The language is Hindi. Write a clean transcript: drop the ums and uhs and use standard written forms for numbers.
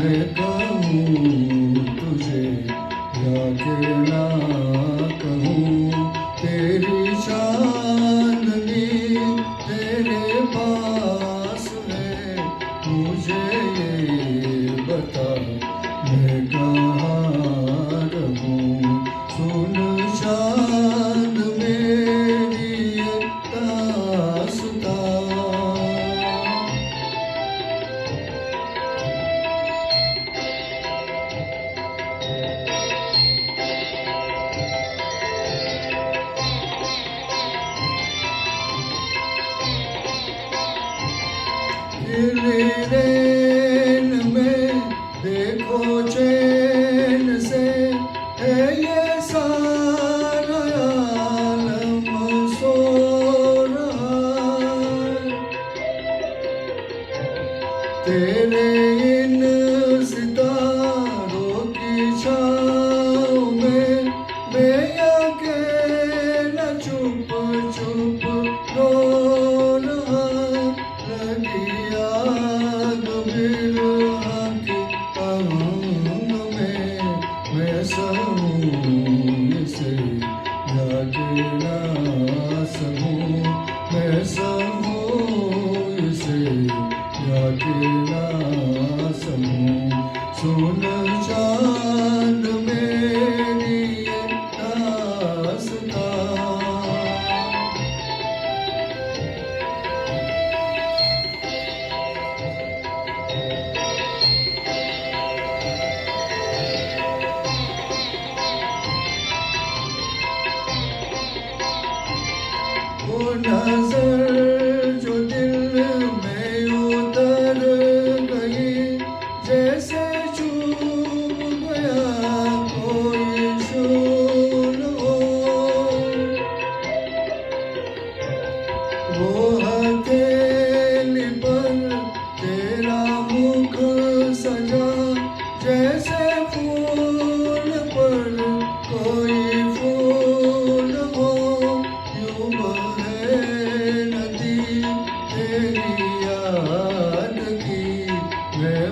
मैं कहूँ तुझे या के ना कहूँ, तेरी चांदनी तेरे पास है, मुझे ये बता मैं कहाँ रहूँ। सुन चाँद मेरी ये दास्तां, रेन में देखो चैन से है ये सारा आलम सो रहा, तेरे इन सितारों की छाँव में मैं अकेला चुप चुप रो रहा। लगी आग बिरहा की आग में, मैं सहूँ इसे या के ना सहूँ, मैं सहूँ इसे या के ना सहूँ। सुन चाँद मेरी ये दास्तां, वो नजर जो दिल में उतर गई, जैसे चूम गया कोई शूल हो। वो हथेली पर तेरा मुख सजा, जैसे फूल पर कोई फूल हो। यूं बहे नदी तेरी याद की, मैं